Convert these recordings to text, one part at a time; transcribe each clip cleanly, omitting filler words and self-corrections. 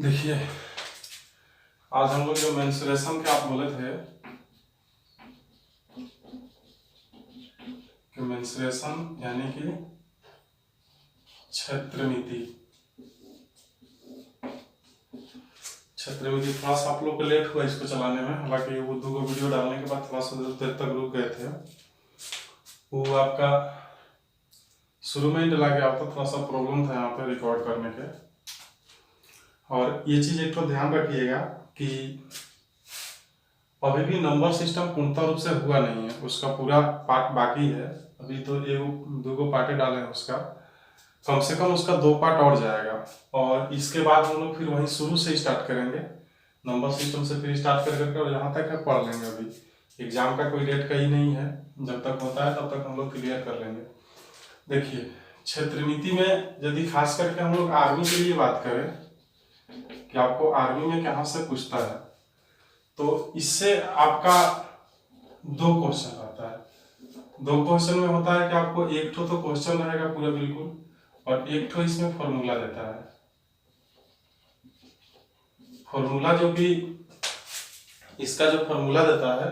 देखिए, आज हम लोग जो मेंस्ट्रुएशन के आप बोले थे कि मेंस्ट्रुएशन यानी कि क्षेत्रमिति थोड़ा सा आप लोग को लेट हुआ इसको चलाने में। हालांकि वो 2 वीडियो डालने के बाद थोड़ा सा देर तक रुक गए थे। वो आपका शुरू में ही डला गया था, थोड़ा सा प्रॉब्लम था यहाँ पे रिकॉर्ड करने के। और ये चीज़ एक तो ध्यान रखिएगा कि अभी भी नंबर सिस्टम पूर्णतः रूप से हुआ नहीं है, उसका पूरा पार्ट बाकी है। अभी तो 2 पार्टें डाले हैं उसका, कम से कम उसका 2 पार्ट और जाएगा। और इसके बाद हम लोग फिर वहीं शुरू से स्टार्ट करेंगे, नंबर सिस्टम से फिर स्टार्ट कर करके और यहाँ तक है पढ़ लेंगे। अभी एग्जाम का कोई डेट का ही नहीं है, जब तक होता है तब तक हम लोग क्लियर कर लेंगे। देखिए, क्षेत्रमिति में यदि खास करके हम लोग आर्मी के लिए बात करें कि आपको आर्मी में कहाँ से पूछता है, तो इससे आपका 2 क्वेश्चन आता है। 2 क्वेश्चन में होता है कि आपको एक तो क्वेश्चन रहेगा पूरा बिल्कुल, और एक तो इसमें फॉर्मूला देता है। फॉर्मूला जो कि इसका जो फॉर्मूला देता है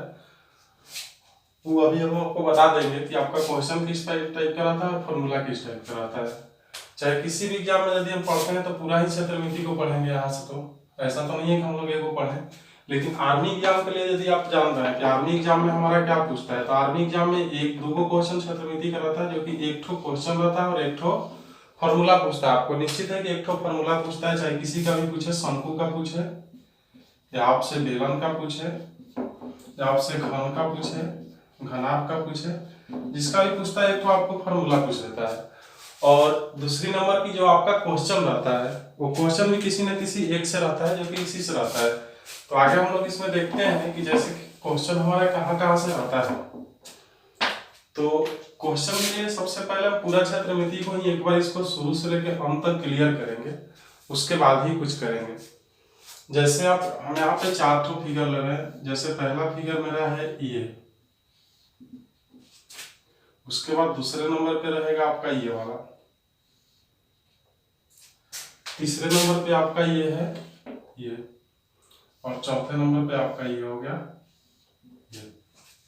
वो अभी हम आपको बता देंगे कि आपका क्वेश्चन किस टाइप का रहता है और फॉर्मूला किस टाइप का रहता है। चाहे किसी भी एग्जाम में यदि हम पढ़ते हैं तो पूरा ही क्षेत्रमिति को पढ़ेंगे यहाँ से, तो ऐसा तो नहीं है कि हम लोग एक को पढ़ें। लेकिन आर्मी एग्जाम के लिए यदि आप जान रहे हैं कि आर्मी एग्जाम में हमारा क्या पूछता है, तो आर्मी एग्जाम में 1-2 क्वेश्चन क्षेत्रमिति का रहता है, जो कि एक ठो क्वेश्चन रहता है और एक ठो फॉर्मूला पूछता है। आपको निश्चित है कि एक ठो फॉर्मूला पूछता है, चाहे किसी का भी पूछे, शंकु का पूछे या आपसे बेलन का पूछे या आपसे घन का पूछे, घनाभ का पूछे, जिसका भी पूछता है एक तो आपको फॉर्मूला पूछ देता है। और दूसरी नंबर की जो आपका क्वेश्चन रहता है वो क्वेश्चन भी किसी न किसी एक से रहता है, जो कि इसी से रहता है। तो आगे हम लोग इसमें देखते हैं कि जैसे क्वेश्चन हमारा कहाँ से आता है। तो क्वेश्चन के लिए सबसे पहले पूरा क्षेत्रमिति को ही एक बार इसको शुरू से लेकर अंत तक क्लियर करेंगे, उसके बाद ही कुछ करेंगे। जैसे आप हम यहाँ पे 4 ठो फिगर ले रहे हैं। जैसे पहला फिगर मेरा है ये, उसके बाद दूसरे नंबर पे रहेगा आपका ये वाला, तीसरे नंबर पे आपका ये है ये, और चौथे नंबर पे आपका ये हो गया ये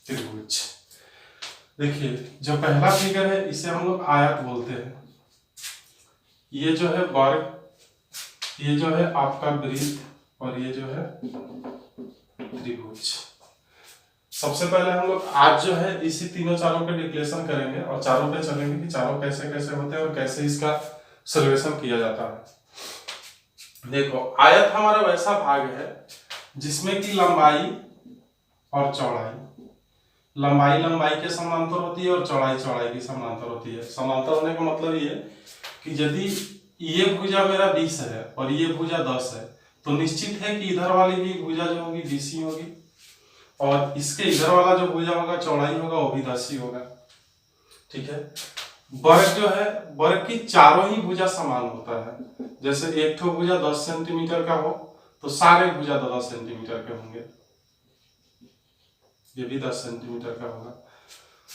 त्रिभुज। देखिए, जो पहला फिगर है इसे हम लोग आयत बोलते हैं। ये जो है वर्ग, ये जो है आपका वृत्त, और ये जो है त्रिभुज। सबसे पहले हम लोग आज जो है इसी चारों पे डिक्लेरेशन करेंगे और चारों पे चलेंगे कि चारों कैसे कैसे होते हैं और कैसे इसका सॉल्यूशन किया जाता है। देखो, आयत हमारा वैसा भाग है जिसमें कि लंबाई और चौड़ाई, लंबाई लंबाई के समांतर होती है और चौड़ाई चौड़ाई की समांतर होती है। समांतर होने का मतलब ये कि यदि ये भुजा मेरा 20 है और ये भुजा 10 है, तो निश्चित है कि इधर वाली भी भुजा जो होगी 20 ही होगी, और इसके इधर वाला जो भुजा होगा चौड़ाई होगा वो भी 10 ही होगा। ठीक है। वर्ग जो है, वर्ग की चारों ही भुजा समान होता है। जैसे एक ठो भुजा 10 सेंटीमीटर का हो तो सारे भुजा 10 सेंटीमीटर के होंगे, ये भी 10 सेंटीमीटर का होगा।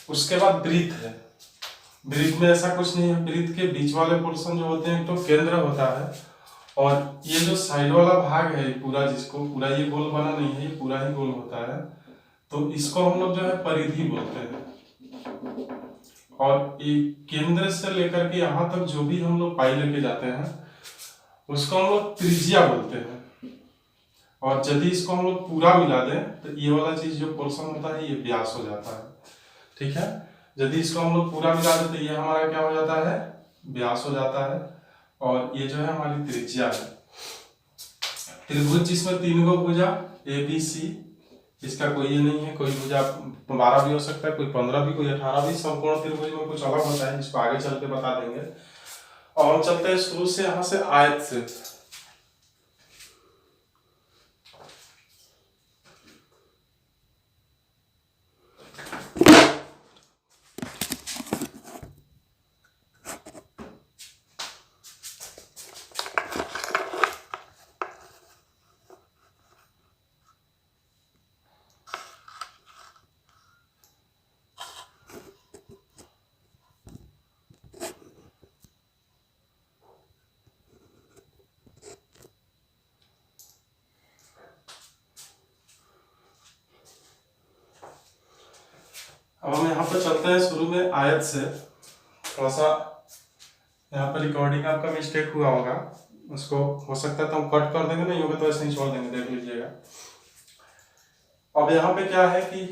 उसके बाद वृत्त है। वृत्त में ऐसा कुछ नहीं है, वृत्त के बीच वाले पोर्शन जो होते हैं तो केंद्र होता है, और ये जो साइड वाला भाग है पूरा, जिसको पूरा ये गोल बना नहीं है, ये पूरा ही गोल होता है, तो इसको हम लोग जो है परिधि बोलते हैं। और ये केंद्र से लेकर के यहाँ तक जो भी हम लोग पाई लेके जाते हैं उसको हम लोग त्रिज्या बोलते हैं। और यदि इसको हम लोग पूरा मिला दें तो ये वाला चीज जो पोर्शन होता है ये व्यास हो जाता है। ठीक है। यदि इसको हम लोग पूरा मिला दें तो ये हमारा क्या हो जाता है, व्यास हो जाता है, और ये जो है हमारी त्रिज्या है। त्रिभुज जिसमें 3 गो भुजा ए बी सी, इसका कोई ये नहीं है, कोई भुजा 12 भी हो सकता है, कोई 15 भी, कोई 18 भी। संपूर्ण त्रिभुज में कुछ अलग होता है जिसको आगे चल के बता देंगे। और हम चलते हैं शुरू से, यहाँ से आयत से। अब हम यहाँ पर चलते हैं शुरू में आयत से। थोड़ा सा यहाँ पर रिकॉर्डिंग आपका मिस्टेक हुआ होगा, उसको हो सकता है तो हम कट कर देंगे, नहीं होगा तो ऐसे ही छोड़ देंगे, देख लीजिएगा। अब यहाँ पे क्या है कि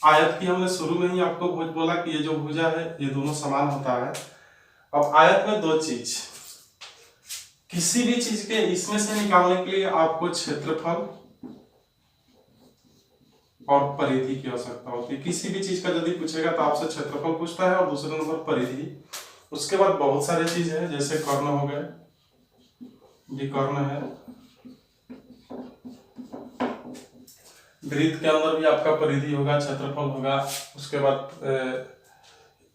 आयत की हमने शुरू में ही आपको बोला कि ये जो भुजा है ये दोनों समान होता है। अब आयत में दो चीज, किसी भी चीज के इसमें से निकालने के लिए आपको क्षेत्रफल और परिधि की आवश्यकता होती है। किसी भी चीज का यदि पूछेगा तो आपसे क्षेत्रफल पूछता है और दूसरे नंबर परिधि। उसके बाद बहुत सारे चीज है, जैसे कर्ण हो गए, विकर्ण है, वृत्त के अंदर भी आपका परिधि होगा, क्षेत्रफल होगा। उसके बाद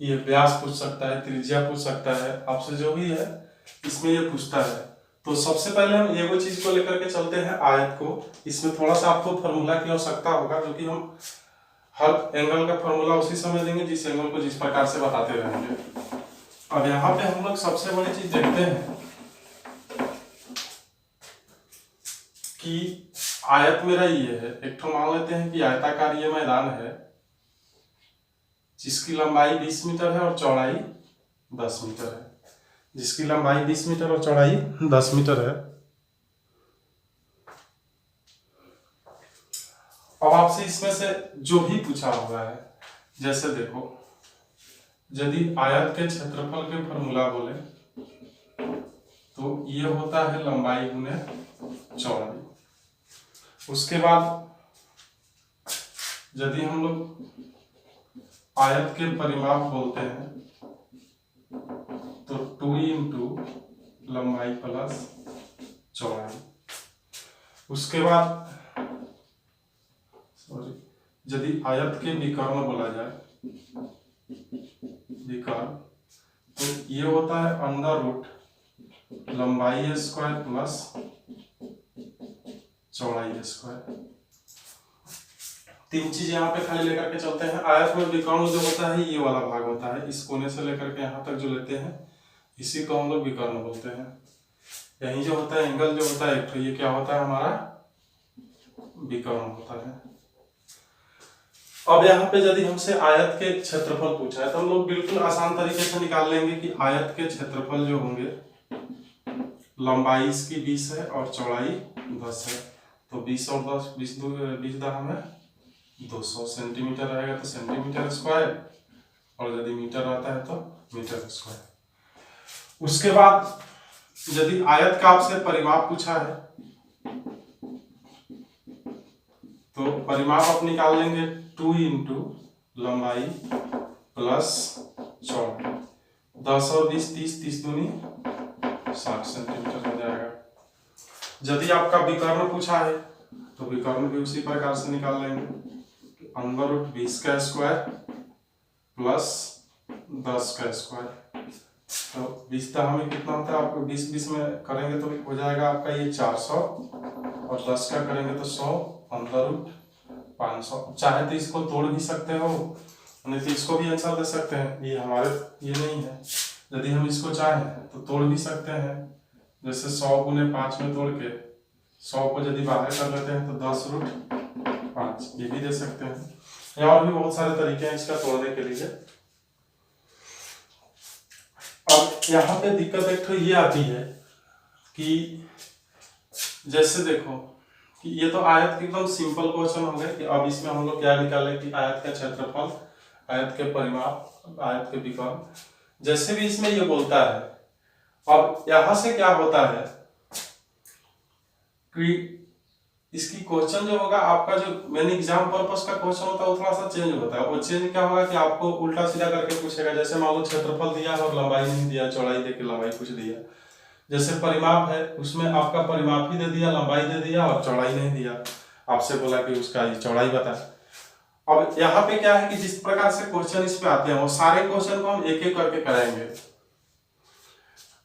ये व्यास पूछ सकता है, त्रिज्या पूछ सकता है, आपसे जो भी है इसमें ये पूछता है। तो सबसे पहले हम एगो चीज को लेकर के चलते हैं, आयत को। इसमें थोड़ा सा आपको फॉर्मूला की आवश्यकता होगा, जो कि हम हर एंगल का फॉर्मूला उसी समय देंगे जिस एंगल को जिस प्रकार से बताते रहेंगे। अब यहाँ पे हम लोग सबसे बड़ी चीज देखते हैं कि आयत मेरा ये है, एक तो मान लेते हैं कि आयताकार ये मैदान है जिसकी लंबाई 20 मीटर है और चौड़ाई 10 मीटर है, जिसकी लंबाई 20 मीटर और चौड़ाई 10 मीटर है। अब आपसे इसमें से जो भी पूछा हुआ है, जैसे देखो, यदि आयत के क्षेत्रफल के फॉर्मूला बोले तो ये होता है लंबाई गुने चौड़ाई। उसके बाद यदि हम लोग आयत के परिमाप बोलते हैं तो 2 इंटू लंबाई प्लस चौड़ाई। उसके बाद सॉरी, यदि आयत के विकर्ण बोला जाए, विकर्ण, तो ये होता है अंडर रूट लंबाई स्क्वायर प्लस चौड़ाई स्क्वायर। तीन चीज यहाँ पे खाली लेकर के चलते हैं। आयत में विकर्ण जो होता है ये वाला भाग होता है, इस कोने से लेकर के यहाँ तक जो लेते हैं इसी को हम लोग विकर्ण बोलते हैं। यही जो होता है एंगल जो होता है एक, तो ये क्या होता है हमारा विकर्ण होता है। अब यहाँ पे यदि हमसे आयत के क्षेत्रफल पूछा है तो हम लोग बिल्कुल आसान तरीके से निकाल लेंगे कि आयत के क्षेत्रफल जो होंगे, लंबाई इसकी 20 है और चौड़ाई 10 है, तो 20 और 10, 20 दा हमें 200 सेंटीमीटर रहेगा तो सेंटीमीटर स्क्वायर, और यदि मीटर आता है तो मीटर स्क्वायर। उसके बाद यदि आयत का आपसे परिमाप पूछा है तो परिमाप आप निकाल लेंगे 2 इंटू लंबाई प्लस चौड़ाई। 10 और 20 30, 30 दूनी 60 सेंटीमीटर हो जाएगा। यदि आपका विकर्ण पूछा है तो विकर्ण भी उसी प्रकार से निकाल लेंगे, अंडर रूट 20 का स्क्वायर प्लस 10 का स्क्वायर। तो 20 का हमें कितना होता है, आपको 20 में करेंगे तो हो जाएगा आपका ये 400, और 10 का करेंगे तो 100, अंडर रूट 500। चाहे तो इसको तोड़ भी सकते हो, नहीं तो इसको भी आंसर दे सकते हैं, ये हमारे ये नहीं है। यदि हम इसको चाहें तो तोड़ भी सकते हैं, जैसे 100 गुने 5 में तोड़ के 100 को यदि बाहर कर लेते हैं तो 10 रूट 5, ये भी दे सकते हैं। और भी बहुत सारे तरीके हैं इसका तोड़ने के लिए। अब यहाँ पे दिक्कत एक तो ये आती है कि जैसे देखो कि ये तो आयत के एकदम सिंपल क्वेश्चन हो गए कि अब इसमें हम लोग क्या निकालें कि आयत का क्षेत्रफल, आयत के परिमाप, आयत के विकर्ण, जैसे भी इसमें ये बोलता है। अब यहां से क्या होता है कि इसकी क्वेश्चन जो होगा आपका, जो मेन एग्जाम पर्पस का क्वेश्चन होता है वो थोड़ा सा चेंज होता है। वो चेंज क्या होगा कि आपको उल्टा सीधा करके पूछेगा। जैसे मान लो क्षेत्रफल दिया है और लंबाई नहीं दिया, चौड़ाई देके लंबाई पूछ दिया। जैसे परिमाप है उसमें आपका परिमाप ही दे दिया, लंबाई दे दिया और चौड़ाई नहीं दिया, आपसे बोला कि उसका ये चौड़ाई बता। अब यहाँ पे क्या है कि जिस प्रकार से क्वेश्चन इस पे आते हैं वो सारे क्वेश्चन को हम एक एक करके कराएंगे,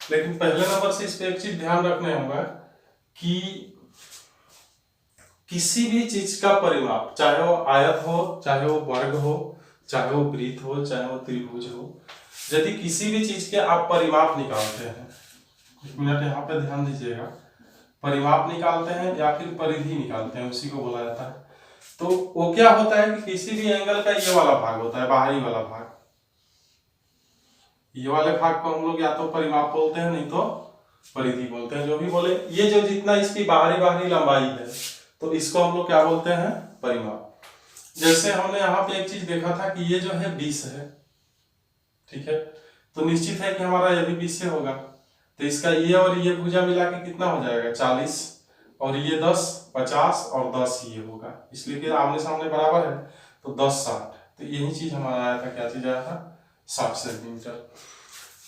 लेकिन पहले नंबर से इस पे एक चीज ध्यान रखने होगा कि किसी भी चीज का परिमाप, चाहे वो आयत हो, चाहे वो वर्ग हो, चाहे वो वृत्त हो, चाहे वो त्रिभुज हो, यदि किसी भी चीज के आप परिमाप निकालते हैं, एक मिनट यहाँ पे ध्यान दीजिएगा, परिमाप निकालते हैं या फिर परिधि निकालते हैं, उसी को बोला जाता है। तो वो क्या होता है कि किसी भी एंगल का ये वाला भाग होता है, बाहरी वाला भाग, ये वाले भाग को हम लोग या तो परिमाप बोलते हैं, नहीं तो परिधि बोलते हैं, जो भी बोले। ये जो जितना इसकी बाहरी बाहरी लंबाई है तो इसको हम लोग क्या बोलते हैं, परिमाप। जैसे हमने यहाँ पे एक चीज देखा था कि ये जो है 20 है, ठीक है, तो निश्चित है कि हमारा ये भी 20 से होगा, तो इसका ये और ये भुजा मिला के कितना हो जाएगा 40, और ये 10 50 और 10 ये होगा, इसलिए कि आमने सामने बराबर है, तो 10 60, तो यही चीज हमारा आया था, क्या चीज आया था, 60 सेंटीमीटर।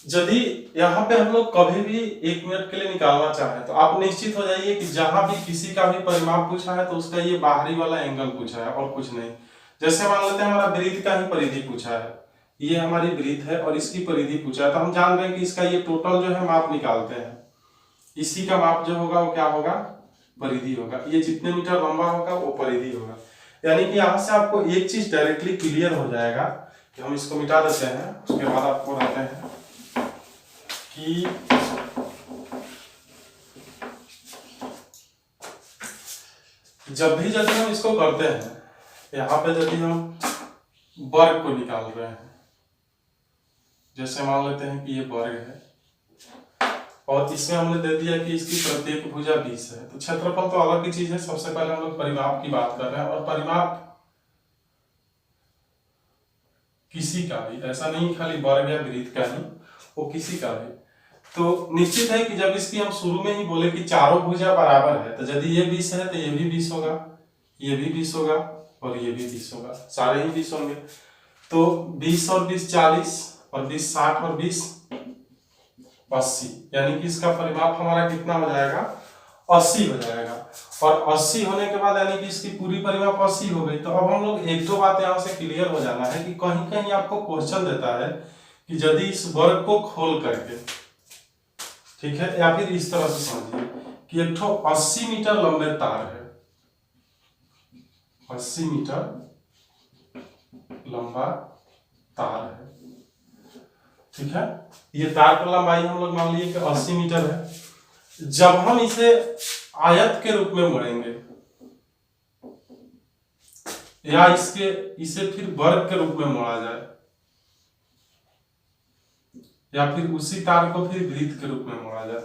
यदि यहाँ पे हम लोग कभी भी 1 मिनट के लिए निकालना चाहें तो आप निश्चित हो जाइए कि जहां भी किसी का भी परिमाप पूछा है तो उसका ये बाहरी वाला एंगल पूछा है और कुछ नहीं। जैसे मान लेते हैं हमारा वृत्त का ही परिधि पूछा है, ये हमारी वृत्त है और इसकी परिधि पूछा है, तो हम जान रहे हैं कि इसका ये टोटल जो है माप निकालते हैं, इसी का माप जो होगा वो क्या होगा, परिधि होगा। ये जितने मीटर लंबा होगा वो परिधि होगा। यानी कि यहाँ से आपको एक चीज डायरेक्टली क्लियर हो जाएगा कि हम इसको मिटा देते हैं, उसके बाद आपको रहते हैं कि जब भी हम इसको करते हैं, यहाँ पे यदि हम वर्ग को निकाल रहे हैं, जैसे मान लेते हैं कि ये वर्ग है और इसमें हमने दे दिया कि इसकी प्रत्येक भुजा 20 है, तो क्षेत्रफल तो अलग की चीज है। सबसे पहले हम लोग परिमाप की बात कर रहे हैं, और परिमाप किसी का भी, ऐसा नहीं खाली वर्ग या वृत्त का ही, वो किसी का भी, तो निश्चित है कि जब इसकी हम शुरू में ही बोले कि चारों भुजा बराबर है, तो यदि ये 20 है तो ये भी 20 होगा, ये भी 20 होगा और ये भी 20 होगा, सारे ही 20 होंगे। तो 20 और 20 40 और 20 60 और 20 80, यानी कि इसका परिमाप हमारा कितना हो जाएगा, 80 हो जाएगा। और 80 होने के बाद यानी कि इसकी पूरी परिमाप 80 हो गई। तो अब हम लोग एक दो बात यहाँ से क्लियर हो जाना है कि कहीं कहीं आपको क्वेश्चन देता है कि यदि इस वर्ग को खोल करके, ठीक है, या फिर इस तरह से समझिए कि एक ठो 80 मीटर लंबे तार है, 80 मीटर लंबा तार है, ठीक है, ये तार की लंबाई हम लोग मान लिए कि 80 मीटर है। जब हम इसे आयत के रूप में मोड़ेंगे या इसे फिर वर्ग के रूप में मोड़ा जाए, या फिर उसी तार को फिर वृत्त के रूप में मोड़ा जाए,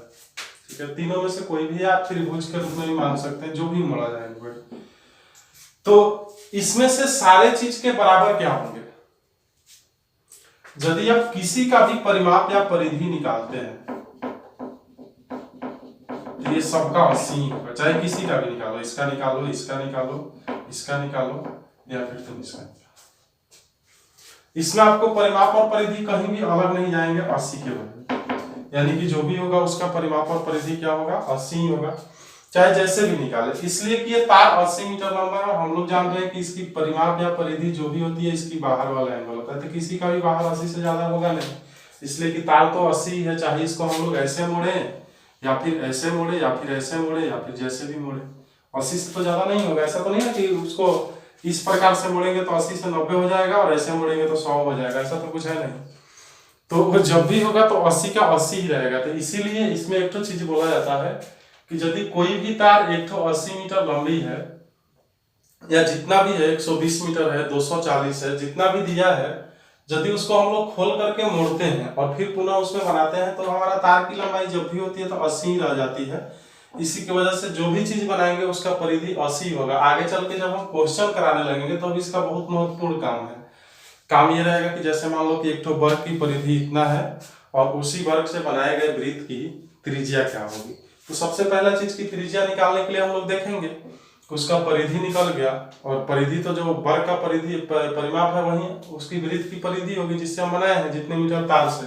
ठीक है, तीनों में से कोई भी आप त्रिभुज के रूप में भी मान सकते हैं, जो भी मोड़ा जाएगा। तो इसमें से सारे चीज के बराबर क्या होंगे, यदि आप किसी का भी परिमाप या परिधि निकालते हैं तो ये सबका 80 होगा, चाहे किसी का भी निकालो, इसका निकालो, इसका निकालो, इसका निकालो, या फिर तुम इसका निकालो, इसमें आपको परिमाप और परिधि कहीं भी अलग नहीं जाएंगे 80 के बराबर, यानी कि जो भी होगा उसका परिमाप और परिधि क्या होगा, 80 ही होगा, चाहे जैसे भी निकाले। इसलिए कि ये तार 80 मीटर लंबा है, हम लोग जान रहे हैं कि इसकी परिमाप या परिधि जो भी होती है इसकी बाहर वाला एंगल होता है, तो किसी का भी बाहर 80 से ज्यादा होगा नहीं, इसलिए कि तार तो 80 है, चाहे इसको हम लोग ऐसे मोड़े या फिर ऐसे मोड़े या फिर ऐसे मोड़े या फिर जैसे भी मोड़े, 80 से तो ज्यादा नहीं होगा। ऐसा तो नहीं है कि उसको इस प्रकार से मोड़ेंगे तो 80 से 90 हो जाएगा और ऐसे मोड़ेंगे तो 100 हो जाएगा, ऐसा तो कुछ है नहीं। तो जब भी होगा तो 80 का 80 ही रहेगा। तो इसीलिए इसमें एक तो चीज बोला जाता है कि यदि कोई भी तार 180 मीटर लंबी है या जितना भी है, 120 मीटर है, 240 है, जितना भी दिया है, यदि उसको हम लोग खोल करके मोड़ते हैं और फिर पुनः उसमें बनाते हैं तो हमारा तार की लंबाई जब भी होती है तो 80 ही रह जाती है। इसी की वजह से जो भी चीज बनाएंगे उसका परिधि 80 होगा। आगे चल के जब हम क्वेश्चन कराने लगेंगे तो इसका बहुत महत्वपूर्ण काम है। काम ये रहेगा कि जैसे मान लो कि एक तो वर्ग की परिधि इतना है और उसी वर्ग से बनाए गए वृत्त की त्रिज्या क्या होगी, तो सबसे पहला चीज की त्रिज्या निकालने के लिए हम लोग देखेंगे कि उसका परिधि निकल गया, और परिधि तो जो वर्ग का परिधि परिमाप है वही उसकी वृत्त की परिधि होगी जिससे हम बनाए हैं जितने मीटर तार से,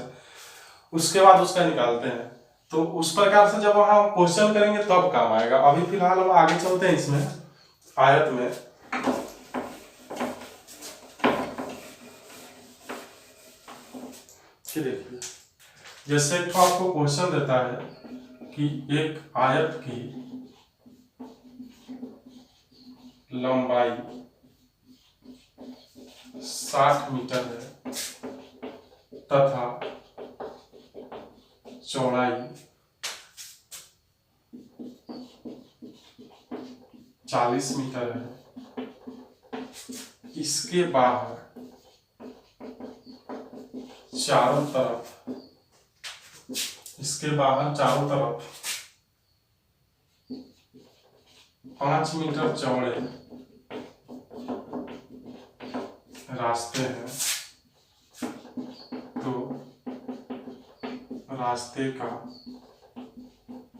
उसके बाद उसका निकालते हैं। तो उस प्रकार से जब हम क्वेश्चन करेंगे तब काम आएगा। अभी फिलहाल हम आगे चलते हैं इसमें आयत में। देखिए जैसे एक तो आपको क्वेश्चन देता है कि एक आयत की लंबाई 60 मीटर है तथा चौड़ाई 40 मीटर है, इसके बाहर चारों तरफ, इसके बाहर चारों तरफ 5 मीटर चौड़े रास्ते हैं, तो रास्ते का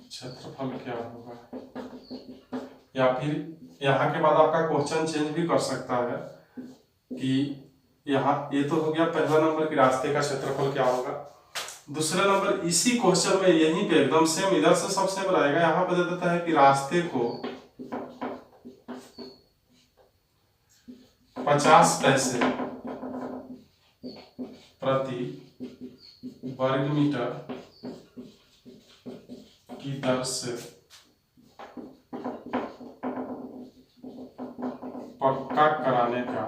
क्षेत्रफल क्या होगा। या फिर यहाँ के बाद आपका क्वेश्चन चेंज भी कर सकता है कि यहाँ ये तो हो गया पहला नंबर कि रास्ते का क्षेत्रफल क्या होगा। दूसरा नंबर इसी क्वेश्चन में यहीं पे एकदम सेम, इधर से सब सेम रहेगा, यहाँ पे दे देता है कि रास्ते को 50 पैसे प्रति वर्ग मीटर की दर से पक्का कराने का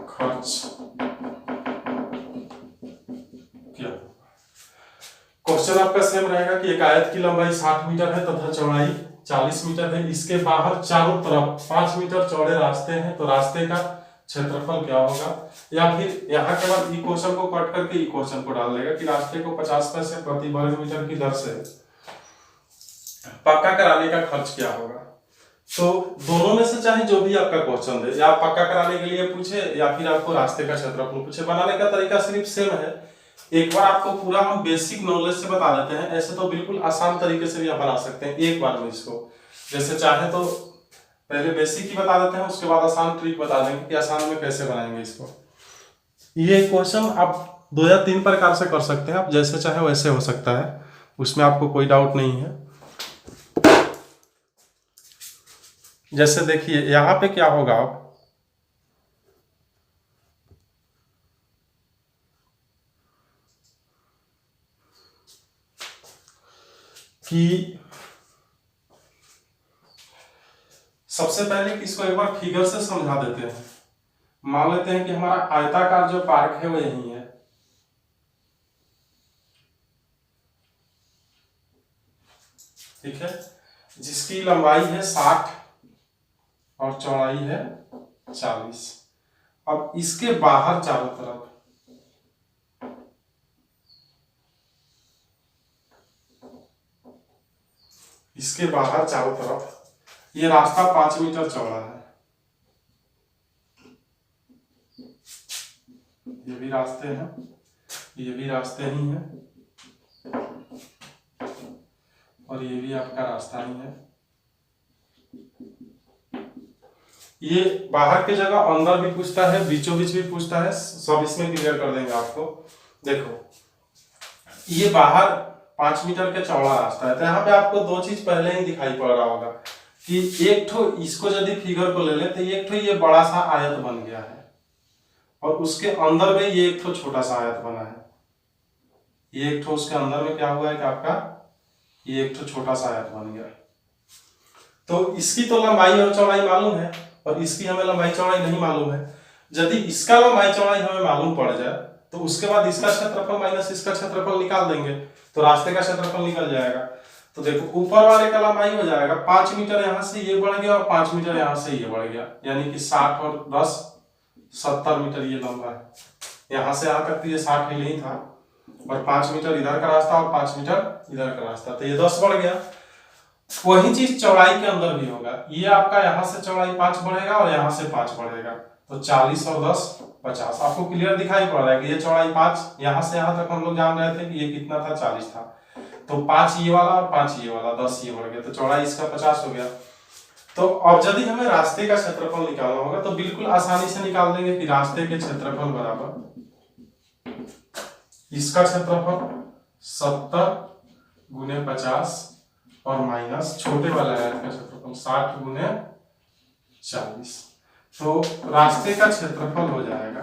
खर्च क्या। क्वेश्चन आपका सेम रहेगा कि एक आयत की लंबाई 60 मीटर है तथा चौड़ाई 40 मीटर है, इसके बाहर चारों तरफ 5 मीटर चौड़े रास्ते हैं, तो रास्ते का क्षेत्रफल क्या होगा। या फिर यहाँ के बाद ई क्वेश्चन को कट करके ई क्वेश्चन को डाल देगा कि रास्ते को 50 पैसे प्रति वर्ग मीटर की दर से पक्का कराने का खर्च क्या होगा। तो दोनों में से चाहे जो भी आपका क्वेश्चन दे, या पक्का कराने के लिए पूछे या फिर आपको रास्ते का क्षेत्रफल पूछे, बनाने का तरीका सिर्फ सेम है। एक बार आपको पूरा हम बेसिक नॉलेज से बता देते हैं, ऐसे तो बिल्कुल आसान तरीके से भी आप बना सकते हैं एक बार में इसको। जैसे चाहे तो पहले बेसिक ही बता देते हैं, उसके बाद आसान ट्रिक बता देंगे कि आसान में कैसे बनाएंगे इसको। ये क्वेश्चन आप 2 या 3 प्रकार से कर सकते हैं, आप जैसे चाहे वैसे हो सकता है, उसमें आपको कोई डाउट नहीं है। जैसे देखिए यहाँ पे क्या होगा, आप कि सबसे पहले इसको एक बार फिगर से समझा देते हैं। मान लेते हैं कि हमारा आयताकार जो पार्क है वो यही है, ठीक है, जिसकी लंबाई है 60 और चौड़ाई है 40। अब इसके बाहर चारों तरफ ये रास्ता 5 मीटर चौड़ा है, ये भी रास्ते हैं, ये भी रास्ते ही हैं, और ये भी आपका रास्ता ही है। ये बाहर की जगह अंदर भी पूछता है, बीचों बीच भी पूछता है, सब इसमें क्लियर कर देंगे आपको। देखो ये बाहर 5 मीटर के चौड़ा रास्ता है, तो यहाँ पे आपको 2 चीज पहले ही दिखाई पड़ रहा होगा कि एक ठो इसको यदि फिगर को ले लें तो एक ठो ये बड़ा सा आयत बन गया है, और उसके अंदर में ये एक ठो छोटा सा आयत बना है। ये एक ठो उसके अंदर में क्या हुआ है कि आपका ये एक ठो छोटा सा आयत बन गया। तो इसकी तो लंबाई और चौड़ाई मालूम है, और इसकी हमें लंबाई चौड़ाई नहीं मालूम है। यदि इसका लंबाई चौड़ाई हमें मालूम पड़ जाए तो उसके बाद इसका क्षेत्रफल माइनस इसका क्षेत्रफल निकाल देंगे, तो रास्ते का क्षेत्रफल निकल जाएगा। तो देखो ऊपर वाले का लंबाई हो जाएगा 5 मीटर, यहाँ से ये बढ़ गया और 5 मीटर यहाँ से ये बढ़ गया, यानी कि 60 और 10 70 मीटर ये लंबा है। यहाँ से यहाँ तक तो ये 60 ही नहीं था, और 5 मीटर इधर का रास्ता और 5 मीटर इधर का रास्ता, तो ये 10 बढ़ गया। वही चीज चौड़ाई के अंदर भी होगा, ये आपका यहाँ से चौड़ाई 5 बढ़ेगा और यहाँ से 5 बढ़ेगा, तो 40 और 10 50। आपको क्लियर दिखाई पड़ रहा है कि ये चौड़ाई 5, यहाँ से यहाँ तक हम लोग जान रहे थे कि ये कितना था 40 था, तो 5 ये वाला और 5 ये वाला 10 ये बढ़ गया, तो चौड़ाई इसका 50 हो गया। तो अब यदि हमें रास्ते का क्षेत्रफल निकालना होगा तो बिल्कुल आसानी से निकाल देंगे कि रास्ते के क्षेत्रफल बराबर इसका क्षेत्रफल 70 गुने 50 और माइनस छोटे वाला आयत का क्षेत्रफल 60 गुने 40। तो रास्ते का क्षेत्रफल हो जाएगा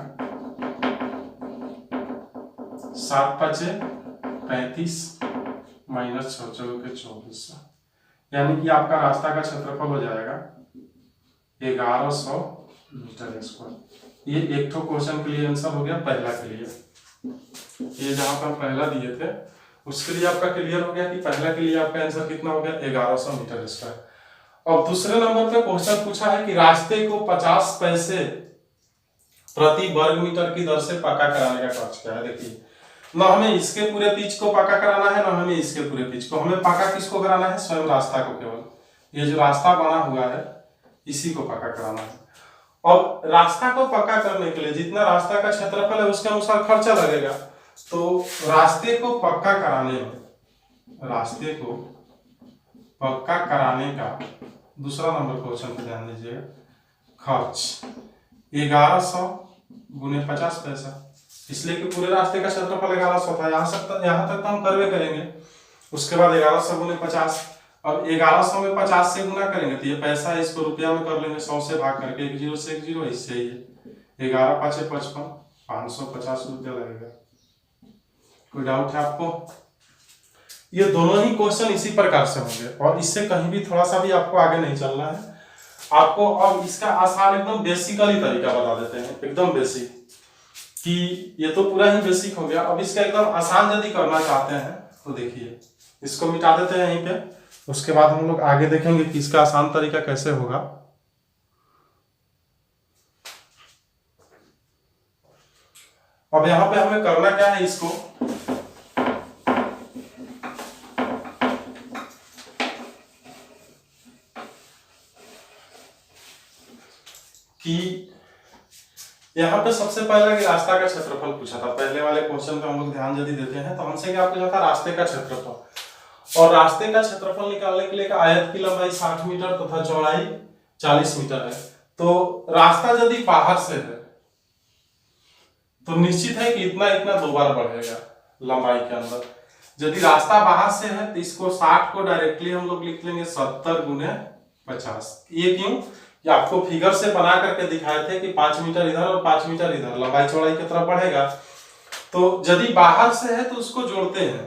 60 पचे 35 माइनस 6 के 24, यानी कि आपका रास्ता का क्षेत्रफल हो जाएगा 1100 मीटर स्क्वायर। ये एक तो क्वेश्चन के लिए आंसर हो गया, पहला के लिए ये जहां पर पहला दिए थे उसके लिए आपका क्लियर हो गया कि पहला के लिए आपका आंसर कितना हो गया 1100 मीटर स्क्वायर। अब दूसरे नंबर पे क्वेश्चन पूछा है कि रास्ते को 50 पैसे प्रति वर्ग मीटर की दर से पक्का कराने का खर्च क्या है। देखिए, ना हमें इसके पूरे पिच को पक्का कराना है, ना हमें इसके पूरे पिच को, हमें पक्का किसको कराना है, स्वयं रास्ता को। केवल ये जो रास्ता बना हुआ है इसी को पक्का कराना है। अब रास्ता को पक्का करने के लिए जितना रास्ता का क्षेत्रफल है उसके अनुसार खर्चा लगेगा। तो रास्ते को पक्का कराने में, रास्ते को पक्का कराने का दूसरा नंबर क्वेश्चन पे ध्यान दीजिएगा, खर्च 1100 गुने 50 पैसा, इसलिए कि पूरे रास्ते का क्षेत्रफल 1100 था। यहाँ तक तो हम करवे करेंगे। उसके बाद 1100 गुने 50, अब 1100 में 50 से गुना करेंगे तो ये पैसा है, इसको रुपया में कर लेंगे, 100 से भाग करके, एक जीरो से एक जीरो, इससे ही है 11 5 55, 550 रुपया लगेगा। कोई डाउट है आपको? ये दोनों ही क्वेश्चन इसी प्रकार से होंगे और इससे कहीं भी थोड़ा सा भी आपको आगे नहीं चलना है। आपको अब इसका आसान एकदम बेसिकली तरीका बता देते हैं, एकदम बेसिक, कि ये तो पूरा ही बेसिक हो गया। अब इसका एकदम आसान यदि करना चाहते हैं तो देखिए, इसको मिटा देते हैं यहीं पे, उसके बाद हम लोग आगे देखेंगे कि इसका आसान तरीका कैसे होगा। अब यहाँ पे हमें करना क्या है, इसको कि यहाँ पे सबसे पहले कि रास्ता का क्षेत्रफल पूछा था। पहले वाले क्वेश्चन पे हम लोग ध्यान यदि देते हैं तो हमसे क्या पूछा था, रास्ते का क्षेत्रफल। और रास्ते का क्षेत्रफल निकालने के लिए आयत की लंबाई 60 मीटर तथा चौड़ाई 40 मीटर है। तो रास्ता यदि बाहर से है तो निश्चित है कि इतना इतना 2 बार बढ़ेगा लंबाई के अंदर। यदि रास्ता बाहर से है तो इसको 60 को डायरेक्टली हम लोग लिख लेंगे 70 गुने 50। ये क्यों? ये आपको फिगर से बना करके दिखाए थे कि 5 मीटर इधर और 5 मीटर इधर लंबाई चौड़ाई की तरफ बढ़ेगा। तो यदि बाहर से है तो उसको जोड़ते हैं,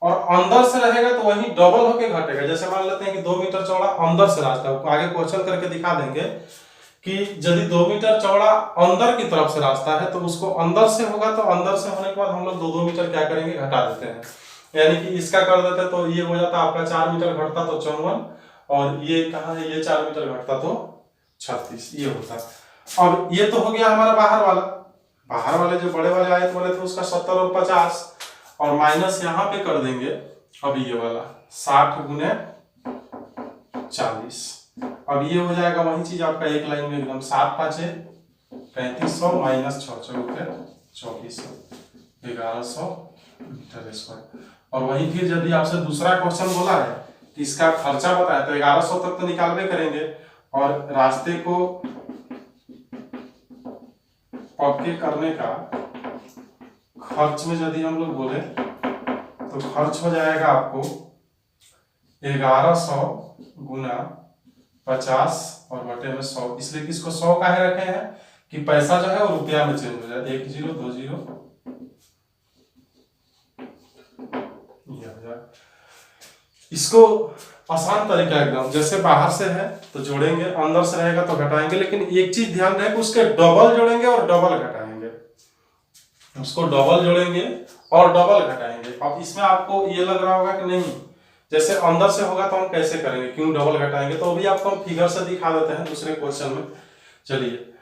और अंदर से रहेगा तो वही डबल होके घटेगा। जैसे मान लेते हैं कि 2 मीटर चौड़ा अंदर से रास्ता, आगे क्वेश्चन करके दिखा देंगे कि यदि 2 मीटर चौड़ा अंदर की तरफ से रास्ता है तो उसको अंदर से होगा, तो अंदर से होने के बाद हम लोग 2-2 मीटर क्या करेंगे, घटा देते हैं। यानी कि इसका कर देते तो ये हो जाता आपका 4 मीटर घटता तो 54, और ये कहाँ है, ये 4 मीटर घटता तो 36, ये होता। अब ये तो हो गया हमारा बाहर वाला। बाहर वाले जो बड़े वाले आयत वाले थे उसका 70 और 50, और माइनस यहाँ पे कर देंगे अब ये वाला 60 गुने 40। अब ये हो जाएगा वही चीज आपका एक लाइन में एकदम 7 5 3500 माइनस 6 2400 1100 मीटर स्क्वायर। और वही फिर यदि आपसे दूसरा क्वेश्चन बोला है कि इसका खर्चा बताया तो 1100 तक तो निकालवे करेंगे, और रास्ते को पक्के करने का खर्च में यदि हम लोग बोले तो खर्च हो जाएगा आपको 1100 गुना 50 और बटे में 100। इसलिए किसको 100 काहे रखे हैं कि पैसा जो है वो रुपया में चेंज हो जाए, 1 0 2 0 ये हो जाए। इसको आसान तरीका एकदम, जैसे बाहर से है तो जोड़ेंगे, अंदर से रहेगा तो घटाएंगे, लेकिन एक चीज ध्यान रहे उसके डबल जोड़ेंगे और डबल घटाएंगे। उसको डबल जोड़ेंगे और डबल घटाएंगे। अब इसमें आपको ये लग रहा होगा कि नहीं, जैसे अंदर से होगा तो हम कैसे करेंगे, क्यों डबल घटाएंगे, तो अभी आपको हम फिगर से दिखा देते हैं दूसरे क्वेश्चन में। चलिए,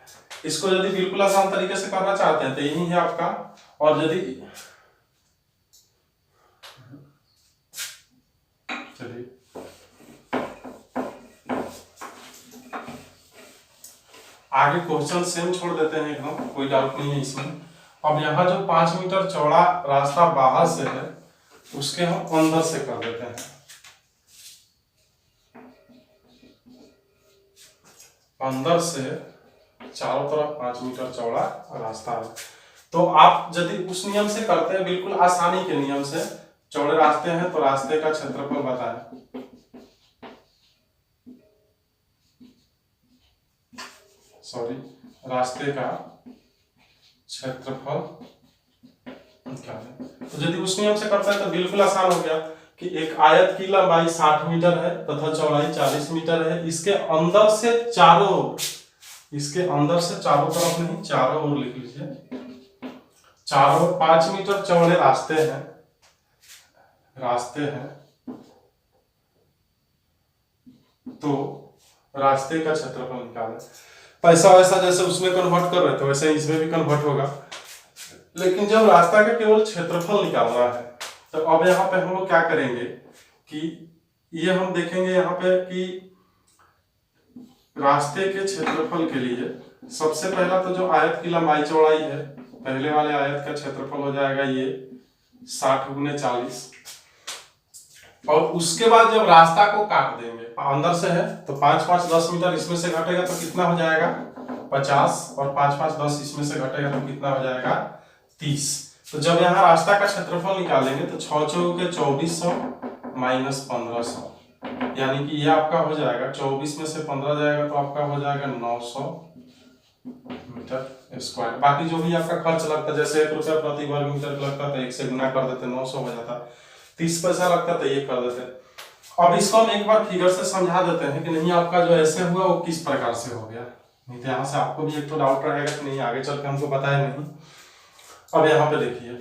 इसको यदि बिल्कुल आसान तरीके से करना चाहते हैं तो यही है आपका। और यदि चलिए आगे क्वेश्चन सेम छोड़ देते हैं एकदम, कोई डाउट नहीं है इसमें। अब यहाँ जो 5 मीटर चौड़ा रास्ता बाहर से है उसके हम अंदर से कर देते हैं। अंदर से चारों तरफ 5 मीटर चौड़ा रास्ता है। तो आप यदि उस नियम से करते हैं, बिल्कुल आसानी के नियम से, चौड़े रास्ते हैं तो रास्ते का क्षेत्रफल बताएं। सॉरी, रास्ते का क्षेत्रफल निकालें। तो यदि उस नियम से करते हैं तो बिल्कुल आसान हो गया कि एक आयत की लंबाई 60 मीटर है तथा चौड़ाई 40 मीटर है। इसके अंदर से चारों तरफ नहीं, चारों ओर लिख लीजिए। चारों 5 मीटर चौड़े रास्ते हैं तो रास्ते का क्षेत्रफल निकालें। पैसा वैसा जैसे उसमें कन्वर्ट कर रहे थे वैसे इसमें भी कन्वर्ट होगा, लेकिन जब रास्ता का केवल क्षेत्रफल निकालना है तो अब यहाँ पे हम लोग क्या करेंगे कि ये हम देखेंगे यहाँ पे कि रास्ते के क्षेत्रफल के लिए सबसे पहला तो जो आयत की लंबाई चौड़ाई है, पहले वाले आयत का क्षेत्रफल हो जाएगा ये 60 गुने 40, और उसके बाद जब रास्ता को काट देंगे अंदर से है तो 5 5 10 मीटर इसमें से घटेगा तो कितना हो जाएगा 50, और 5 5 10 इसमें से घटेगा तो कितना हो जाएगा 30। तो जब यहाँ रास्ता का क्षेत्रफल निकालेंगे तो 6 चौके 2400 माइनस 1500, यानी कि ये आपका हो जाएगा 24 में से 15 जाएगा तो आपका हो जाएगा 900 मीटर स्क्वायर। बाकी जो भी आपका खर्च लगता है जैसे 1 रुपया प्रति वर्ग मीटर लगता है तो 1 से गुना कर देते 900 हो जाता, 30 पैसा लगता तो ये कर देते। अब इसको हम एक बार फिगर से समझा देते हैं कि नहीं आपका जो ऐसे हुआ वो किस प्रकार से हो गया, नहीं तो यहाँ से आपको भी एक तो डाउट रहेगा कि नहीं आगे चल के हमको बताया नहीं। अब यहाँ पे देखिए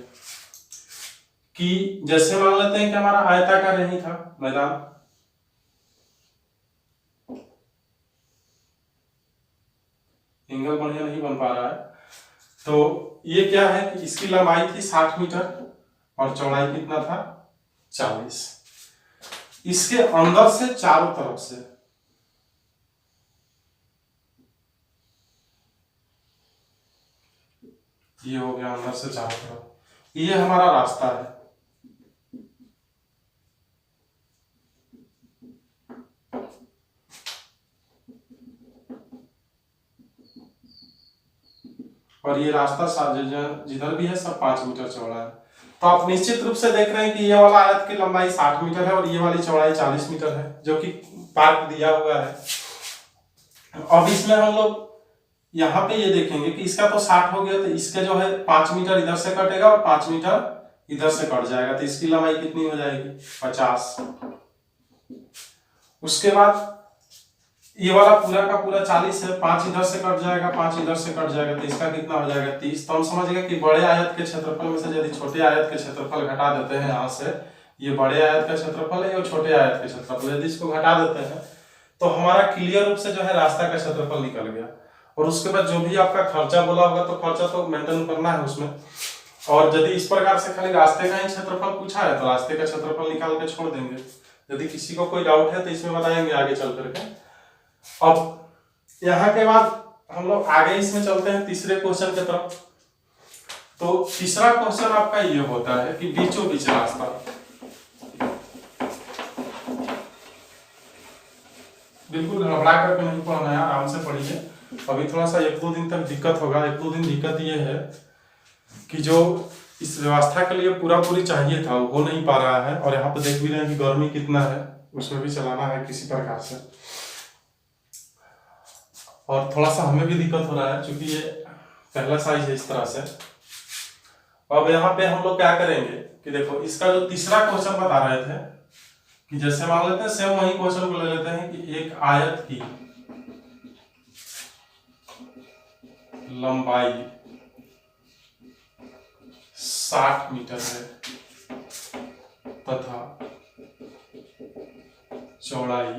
कि जैसे मान लेते हैं कि हमारा आयताकार यही था मैदान, एंगल बढ़िया नहीं बन पा रहा है, तो ये क्या है कि इसकी लंबाई थी 60 मीटर और चौड़ाई कितना था 40। इसके अंदर से चारों तरफ से ये हो गया अंदर से चारों तरफ, ये हमारा रास्ता है। और ये रास्ता जिधर भी है सब 5 मीटर चौड़ा है। तो आप निश्चित रूप से देख रहे हैं कि ये वाला आयत की लंबाई 60 मीटर है और ये वाली चौड़ाई 40 मीटर है जो कि पार्क दिया हुआ है। अब इसमें हम लोग यहाँ पे ये देखेंगे कि इसका तो 60 हो गया तो इसके जो है 5 मीटर इधर से कटेगा और 5 मीटर इधर से कट जाएगा तो इसकी लंबाई कितनी हो जाएगी 50। उसके बाद ये वाला पूरा का पूरा 40 है, 5 इधर से कट जाएगा 5 इधर से कट जाएगा तो इसका कितना हो जाएगा 30। तो हम समझ गए कि बड़े आयत के क्षेत्रफल में से यदि छोटे आयत के क्षेत्रफल घटा देते हैं, यहाँ से ये बड़े आयत का क्षेत्रफल है और छोटे आयत के क्षेत्रफल, यदि इसको घटा देते हैं तो हमारा क्लियर रूप से जो है रास्ता का क्षेत्रफल निकल गया। और उसके बाद जो भी आपका खर्चा बोला होगा तो खर्चा तो मेंटेन करना है उसमें, और यदि इस प्रकार से खाली रास्ते का ही क्षेत्रफल पूछा है तो रास्ते का क्षेत्रफल निकाल के छोड़ देंगे। यदि किसी को कोई डाउट है तो इसमें बताएंगे आगे चल करके। अब यहाँ के बाद हम लोग आगे इसमें चलते हैं तीसरे क्वेश्चन की तरफ। तो तीसरा क्वेश्चन आपका ये होता है कि बीचों बीच रास्ता, बिल्कुल घबरा करके नहीं पढ़ना है, आराम से पढ़िए। अभी थोड़ा सा 1-2 दिन तक दिक्कत होगा। 1-2 दिन दिक्कत ये है कि जो इस व्यवस्था के लिए पूरा पूरी चाहिए था वो नहीं पा रहा है, और यहाँ पे देख भी रहे हैं कि गर्मी कितना है, उसमें भी चलाना है किसी प्रकार से, और थोड़ा सा हमें भी दिक्कत हो रहा है क्योंकि ये पहला साइज है इस तरह से। अब यहाँ पे हम लोग क्या करेंगे कि देखो इसका जो तीसरा क्वेश्चन बता रहे थे कि जैसे मान लेते हैं सेम वही क्वेश्चन को ले लेते हैं कि एक आयत की लंबाई 60 मीटर है तथा चौड़ाई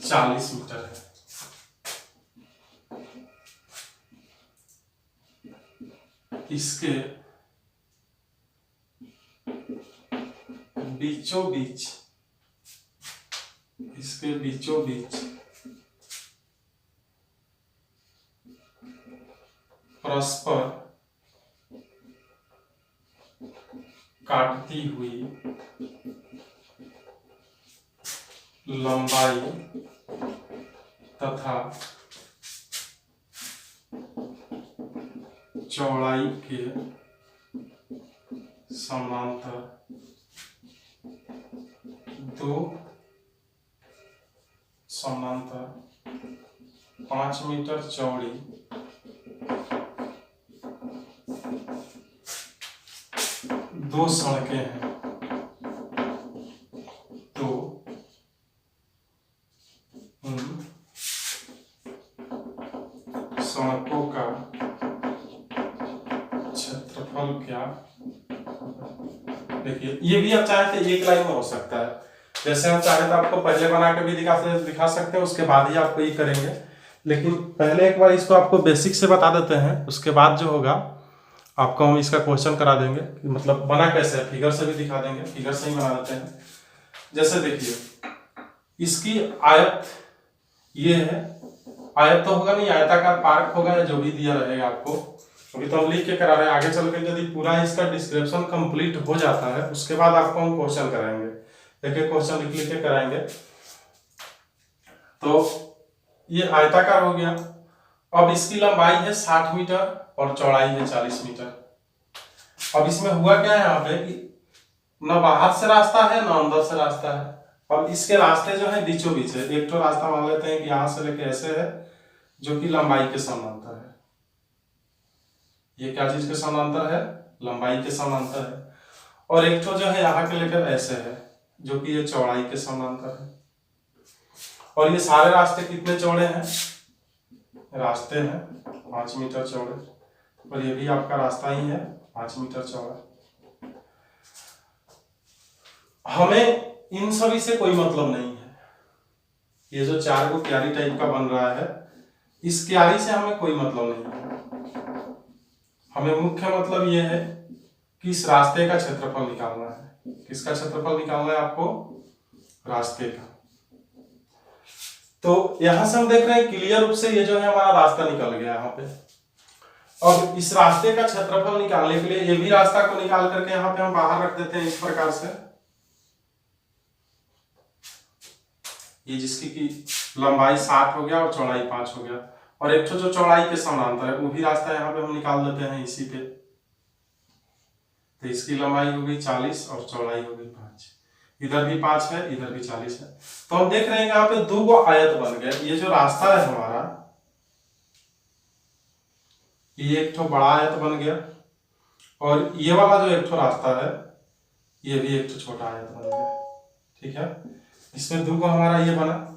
40 मीटर है। इसके बीचों बीच परस्पर काटती हुई लंबाई तथा चौड़ाई के समांतर दो 5 मीटर चौड़ी दो सड़कें हैं, तो उन सड़कों का क्षेत्रफल क्या। देखिए ये भी आप चाहे तो एक लाइन में हो सकता है, जैसे हम चाहे तो आपको पहले बना के भी दिखा सकते हैं, उसके बाद ही आपको ये करेंगे, लेकिन पहले एक बार इसको आपको बेसिक से बता देते हैं, उसके बाद जो होगा आपको हम इसका क्वेश्चन करा देंगे कि मतलब बना कैसे है, फिगर से भी दिखा देंगे, फिगर से ही बना देते हैं। जैसे देखिए इसकी आयत ये है, आयत तो होगा नहीं, आयताकार पार्क होगा या जो भी दिया रहेगा आपको, अभी तो हम लिख के करा रहे हैं, आगे चल के यदि पूरा इसका डिस्क्रिप्शन कंप्लीट हो जाता है उसके बाद आपको हम क्वेश्चन कराएंगे, एक एक क्वेश्चन लिख के कराएंगे। तो ये आयताकार हो गया। अब इसकी लंबाई है 60 मीटर और चौड़ाई है 40 मीटर। अब इसमें हुआ क्या है यहाँ पे कि न बाहर से रास्ता है न अंदर से रास्ता है, और इसके रास्ते जो है बीचों बीच है। एक तो रास्ता मान लेते हैं कि यहां से लेके ऐसे है जो कि लंबाई के समांतर है, ये क्या चीज के समांतर है, लंबाई के समांतर है। और एक तो जो है यहाँ के लेकर ऐसे है जो कि ये चौड़ाई के समांतर है। और ये सारे रास्ते कितने चौड़े हैं, रास्ते हैं 5 मीटर चौड़े, और ये भी आपका रास्ता ही है 5 मीटर चौड़ा। हमें इन सभी से कोई मतलब नहीं है, ये जो 4 को क्यारी टाइप का बन रहा है इस क्यारी से हमें कोई मतलब नहीं है। हमें मुख्य मतलब ये है कि इस रास्ते का क्षेत्रफल निकालना है। किसका क्षेत्रफल निकालना है आपको, रास्ते का। तो यहां से हम देख रहे हैं क्लियर रूप से ये जो है हमारा रास्ता निकल गया यहाँ पे। अब इस रास्ते का क्षेत्रफल निकालने के लिए ये भी रास्ता को निकाल करके यहाँ पे हम बाहर रख देते हैं इस प्रकार से, ये जिसकी की लंबाई 60 हो गया और चौड़ाई 5 हो गया, और एक जो चौड़ाई के समानांतर है वो भी रास्ता यहाँ पे हम निकाल देते हैं इसी पे। तो इसकी लंबाई हो गई 40 और चौड़ाई हो गई 5, इधर भी 5 है इधर भी 40 है। तो हम देख रहे हैं यहाँ पे 2 गो आयत बन गए। ये जो रास्ता है हमारा, ये एक तो बड़ा आयत बन गया, और ये वाला जो एक तो रास्ता है ये भी एक तो छोटा आयत बन गया। ठीक है, इसमें 2 को हमारा ये बना।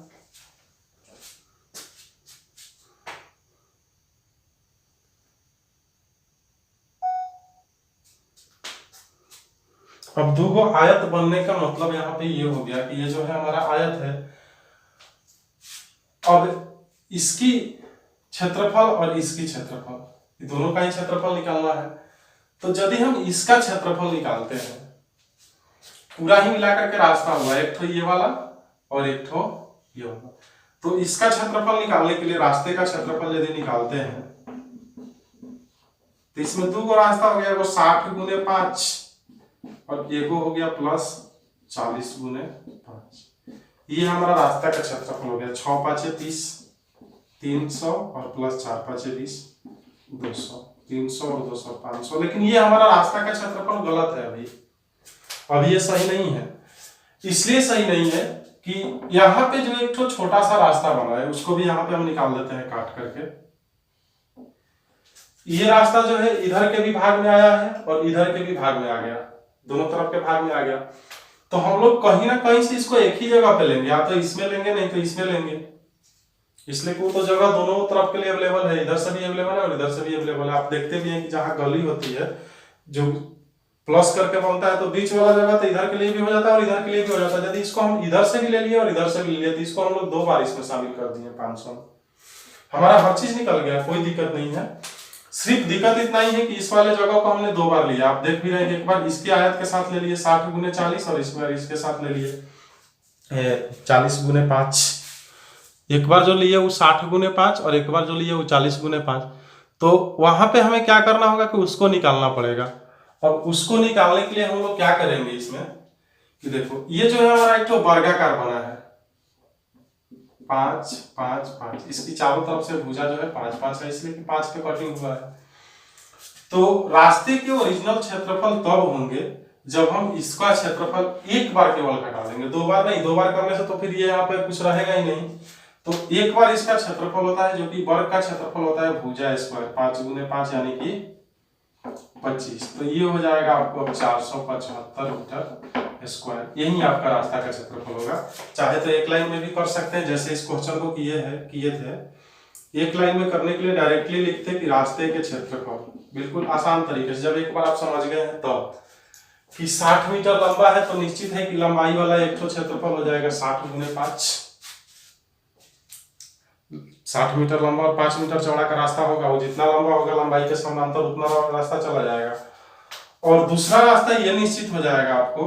अब 2 को आयत बनने का मतलब यहाँ पे ये हो गया कि ये जो है हमारा आयत है। अब इसकी क्षेत्रफल और इसकी क्षेत्रफल, दोनों का ही क्षेत्रफल निकालना है। तो यदि हम इसका क्षेत्रफल निकालते हैं, पूरा ही मिलाकर के रास्ता हुआ, एक तो ये वाला और एक तो ये वाला, तो इसका क्षेत्रफल निकालने के लिए रास्ते का क्षेत्रफल यदि निकालते हैं तो इसमें 2 को रास्ता हो गया, वो 60 गुने 5 और एक हो गया प्लस 40 गुने 5। ये हमारा रास्ता का क्षेत्रफल हो गया। 6 5 30, 300 और प्लस 4 5 20, 200, 300 और 200 500। लेकिन ये हमारा रास्ता का क्षेत्रफल गलत है, अभी ये सही नहीं है। इसलिए सही नहीं है कि यहाँ पे जो एक तो छोटा सा रास्ता बना है उसको भी यहाँ पे हम निकाल देते हैं काट करके। ये रास्ता जो है इधर के भी भाग में आया है और इधर के भी भाग में आ गया, दोनों तरफ के भाग में आ गया। तो हम लोग कहीं ना कहीं से इसको एक ही जगह पे लेंगे, या तो इसमें लेंगे नहीं तो इसमें लेंगे। इसलिए को तो जगह दोनों तरफ के लिए अवेलेबल है, इधर से भी अवेलेबल है और इधर से भी अवेलेबल है। आप देखते भी हैं कि जहां गली होती है जो प्लस करके बनता है तो बीच वाला जगह तो इधर के लिए भी हो जाता है और इधर के लिए भी हो जाता है। यदि इसको हम इधर से भी ले लिए और इधर से भी ले लिए तो इसको हम लोग 2 बार इसमें शामिल कर दिए 500, हमारा हर चीज निकल गया, कोई दिक्कत नहीं है। सिर्फ दिक्कत इतना ही है कि इस वाले जगह को हमने 2 बार लिया। आप देख भी रहे हैं, एक बार इसकी आयत के साथ ले लिए 60 गुने 40 और इस बार इसके साथ ले लिए 40 गुने 5। एक बार जो लिए वो 60 गुने 5 और एक बार जो लिए वो 40 गुने 5। तो वहां पे हमें क्या करना होगा कि उसको निकालना पड़ेगा। अब उसको निकालने के लिए हम लोग क्या करेंगे इसमें कि देखो ये जो है हमारा एक तो वर्गाकार बना है 5 5 5, इसकी चारों तरफ से भुजा जो है 5 5 है, इसलिए कि 5 पे कटिंग हुआ है। तो रास्ते के ओरिजिनल क्षेत्रफल तब होंगे जब हम इसका क्षेत्रफल एक बार केवल घटा देंगे, 2 बार नहीं। 2 बार करने से तो फिर ये यहाँ पे कुछ रहेगा ही नहीं। तो एक बार इसका क्षेत्रफल होता है जो कि वर्ग का क्षेत्रफल होता है भुजा स्क्वायर 5 गुने 5 यानी कि 25। तो ये हो जाएगा आपको 475 मीटर स्क्वायर, यही आपका रास्ता का क्षेत्रफल होगा। चाहे तो एक लाइन में भी कर सकते हैं जैसे इस क्वेश्चन को किए थे। एक लाइन में करने के लिए डायरेक्टली लिखते कि रास्ते के क्षेत्रफल, बिल्कुल आसान तरीके से। जब एक बार आप समझ गए हैं तो कि 60 मीटर लंबा है तो निश्चित है कि लंबाई वाला एक तो क्षेत्रफल हो जाएगा 60 गुने 5। 60 मीटर लंबा और 5 मीटर चौड़ा का रास्ता होगा, वो जितना लंबा होगा लंबाई के समानांतर उतना रास्ता चला जाएगा। और दूसरा रास्ता ये निश्चित हो जाएगा आपको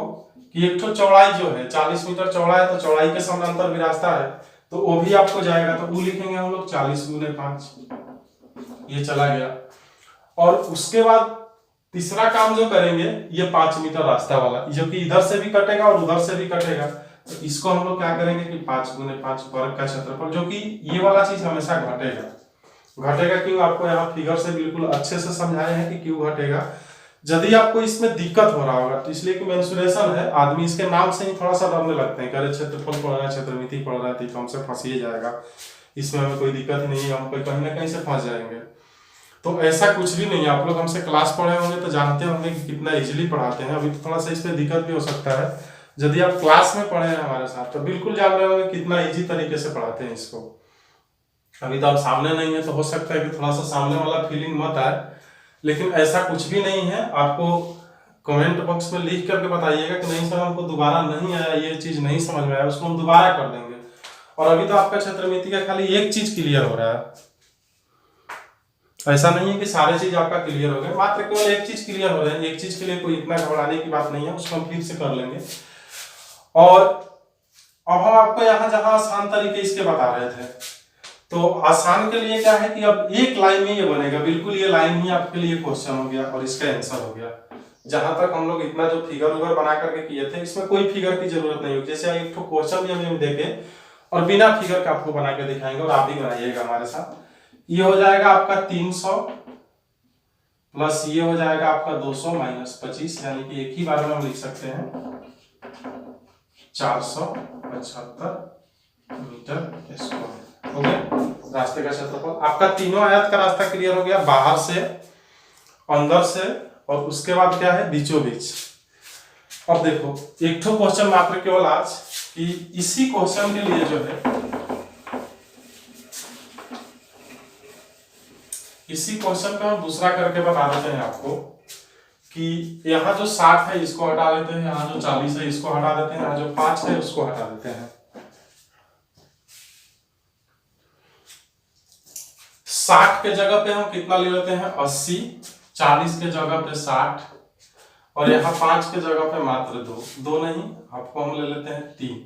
कि एक तो चौड़ाई जो है 40 मीटर चौड़ा है तो चौड़ाई के समानांतर भी रास्ता है, तो वो भी आपको जाएगा, तो वो लिखेंगे हम लोग 40 गुने 5, ये चला गया। और उसके बाद तीसरा काम जो करेंगे ये 5 मीटर रास्ता वाला, जो कि इधर से भी कटेगा और उधर से भी कटेगा, तो इसको हम लोग क्या करेंगे कि 5 गुने 5 वर्ग का क्षेत्रफल, जो कि ये वाला चीज हमेशा घटेगा क्यों, आपको यहाँ फिगर से बिल्कुल अच्छे से समझाए हैं कि क्यों घटेगा। यदि आपको इसमें दिक्कत हो रहा होगा तो इसलिए कि मेंसुरेशन है, आदमी इसके नाम से ही थोड़ा सा डरने लगते हैं, करे क्षेत्रफल पढ़ रहा है, क्षेत्रमिति पढ़ रहा है तो हमसे फंस ही जाएगा, इसमें हमें कोई दिक्कत नहीं है, हम कहीं ना कहीं से फंस जाएंगे। तो ऐसा कुछ भी नहीं है, आप लोग हमसे क्लास पढ़े होंगे तो जानते होंगे कि कितना इजीली पढ़ाते हैं। अभी तो थोड़ा सा इसमें दिक्कत भी हो सकता है, यदि आप क्लास में पढ़े हैं हमारे साथ तो बिल्कुल जान रहे होंगे कितना इजी तरीके से पढ़ाते हैं इसको। अभी तो आप सामने नहीं है तो हो सकता है कि थोड़ा सा सामने वाला फीलिंग मत आए, लेकिन ऐसा कुछ भी नहीं है। आपको कमेंट बॉक्स में लिख करके बताइएगा कि नहीं सर हमको दोबारा नहीं आया, ये चीज नहीं समझ में आया, उसको हम दोबारा कर देंगे। और अभी तो आपका क्षेत्रमिति का खाली एक चीज क्लियर हो रहा है, ऐसा नहीं है कि सारे चीज आपका क्लियर हो गए, मात्र केवल एक चीज क्लियर हो रहे हैं, एक चीज के लिए कोई इतना घबराने की बात नहीं है, उसको हम फिर से कर लेंगे। और अब हम आपको यहाँ जहां आसान तरीके इसके बता रहे थे, तो आसान के लिए क्या है कि अब एक लाइन में ये बनेगा, बिल्कुल ये लाइन ही आपके लिए क्वेश्चन हो गया और इसका आंसर हो गया। जहां तक हम लोग इतना जो फिगर उगर बना करके किए थे, इसमें कोई फिगर की जरूरत नहीं होगी। जैसे एक तो क्वेश्चन भी हम देखे और बिना फिगर का आपको बना के दिखाएंगे और आप भी बनाइएगा हमारे साथ। ये हो जाएगा आपका 300 प्लस ये हो जाएगा आपका 200 माइनस 25, यानी कि एक ही बार में हम लिख सकते हैं 475 मीटर स्क्वायर हो गया रास्ते का क्षेत्रफल। आपका तीनों आयत का रास्ता क्लियर हो गया, बाहर से, अंदर से और उसके बाद क्या है बीचों बीच। अब देखो एक तो क्वेश्चन मात्र केवल आज कि इसी क्वेश्चन के लिए जो है, इसी क्वेश्चन का हम दूसरा करके बता देते हैं आपको कि यहाँ जो 60 है इसको हटा देते हैं, यहाँ जो 40 है इसको हटा देते हैं, यहाँ जो 5 है उसको हटा देते हैं। 60 के जगह पे हम कितना ले लेते हैं 80, 40 के जगह पे 60 और यहाँ 5 के जगह पे मात्र 2 नहीं, आपको हम ले लेते हैं 3।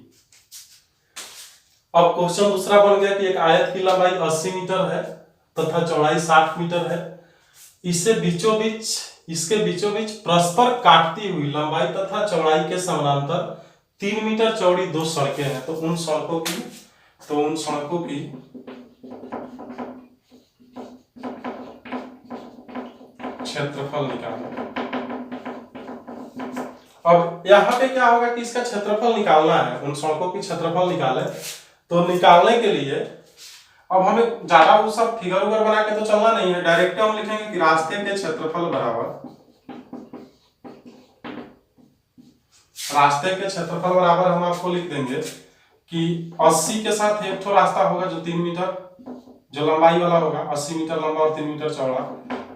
अब क्वेश्चन दूसरा बन गया कि एक आयत की लंबाई 80 मीटर है तथा चौड़ाई 60 मीटर है, इसके बीचों बीच परस्पर काटती हुई लंबाई तथा चौड़ाई के समानांतर 3 मीटर चौड़ी 2 सड़कें हैं, तो उन सड़कों की क्षेत्रफल निकालना। अब यहाँ पे क्या होगा कि इसका क्षेत्रफल निकालना है, उन सड़कों की क्षेत्रफल निकाले, तो निकालने के लिए अब हमें ज्यादा वो सब फिगर उगर बना के तो चलना नहीं है, डायरेक्ट हम लिखेंगे कि रास्ते के क्षेत्रफल बराबर हम आपको लिख देंगे कि 80 के साथ एक तो रास्ता होगा जो 3 मीटर जो लंबाई वाला होगा, 80 मीटर लंबा और 3 मीटर चौड़ा,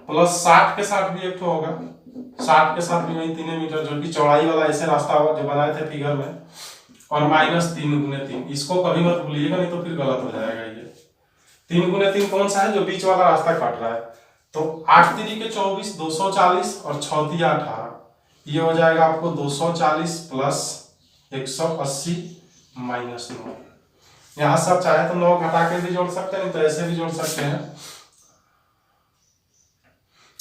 प्लस 60 के साथ भी एक तो होगा, 60 के साथ भी वही 3 मीटर जो कि चौड़ाई वाला ऐसे रास्ता होगा जो बनाए थे फिगर में, और माइनस 3 गुने 3, इसको कभी मत भूलिएगा नहीं तो फिर गलत हो जाएगा। ये 3 गुने 3 कौन सा है, जो बीच वाला रास्ता काट रहा है, तो 8 3 के 24, 240 और 6 3 18, ये हो जाएगा आपको 240 प्लस 180 माइनस 9। यहाँ सब चाहे तो 9 घटा के भी जोड़ सकते हैं, नहीं तो ऐसे भी जोड़ सकते हैं।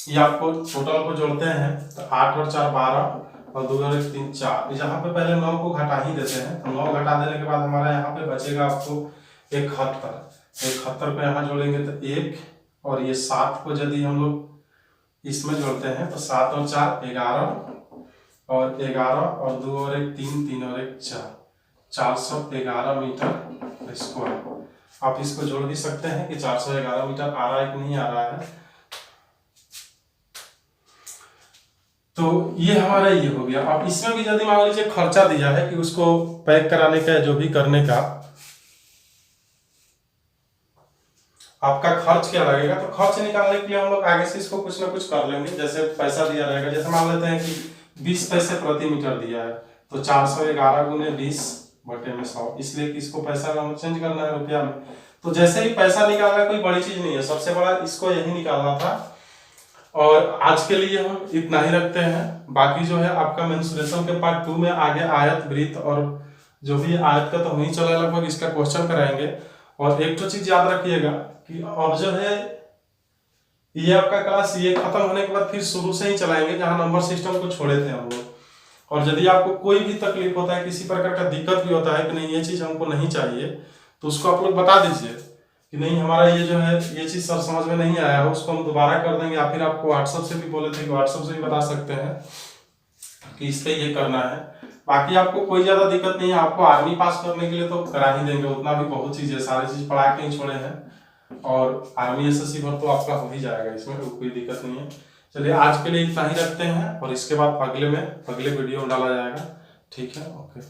ये आपको टोटल को जोड़ते हैं तो 8 और 4 12 और 2 और 1 3 4, यहाँ पे पहले 9 को घटा ही देते हैं, तो 9 घटा देने के बाद हमारा यहाँ पे बचेगा आपको 71 को यहाँ जोड़ेंगे तो 1, और ये 7 को यदि हम लोग इसमें जोड़ते हैं तो 7 और 4 11 और 11 और 2 और 1 3 3 और 1 4, 411 मीटर स्क्वायर। आप इसको जोड़ भी सकते हैं कि 411 मीटर आ रहा है कि नहीं आ रहा है। तो ये हमारा ये हो गया। अब इसमें भी यदि मान लीजिए खर्चा दिया है कि उसको पैक कराने का जो भी करने का आपका खर्च क्या लगेगा, तो खर्च निकालने के लिए हम लोग आगे से इसको कुछ ना कुछ कर लेंगे। जैसे पैसा दिया रहेगा, जैसे मान लेते हैं कि 20 पैसे प्रति मीटर दिया है, तो 411 गुने 20/100, इसलिए कि इसको पैसा में चेंज करना है रुपया में। तो जैसे ही पैसा निकालना कोई बड़ी चीज नहीं है, सबसे बड़ा इसको यही निकालना था। और आज के लिए हम इतना ही रखते हैं। बाकी जो है आपका मेंसुरेशन के पार्ट 2 में आगे आयत, वृत्त और जो भी आयत का तो वही चला लगभग, इसका क्वेश्चन कराएंगे। और एक तो चीज याद रखिएगा कि अब जो है ये आपका क्लास ये खत्म होने के बाद फिर शुरू से ही चलाएंगे जहां नंबर सिस्टम को छोड़े थे हम लोग। और यदि आपको कोई भी तकलीफ होता है, किसी प्रकार का दिक्कत भी होता है कि नहीं ये चीज हमको नहीं चाहिए, तो उसको आप लोग बता दीजिए कि नहीं हमारा ये जो है ये चीज सर समझ में नहीं आया है, उसको हम दोबारा कर देंगे। या फिर आपको व्हाट्सएप से भी बोले थे कि व्हाट्सएप से भी बता सकते हैं कि इस पे ये करना है। बाकी आपको कोई ज्यादा दिक्कत नहीं है, आपको आर्मी पास करने के लिए तो करा ही देंगे, उतना भी बहुत चीज है, सारी चीज पढ़ा के ही छोड़े हैं। और आर्मी एसएससी भर तो आपका हो ही जाएगा, इसमें कोई दिक्कत नहीं है। चलिए आज के लिए इतना ही रखते हैं, और इसके बाद अगले वीडियो में डाला जाएगा। ठीक है, ओके।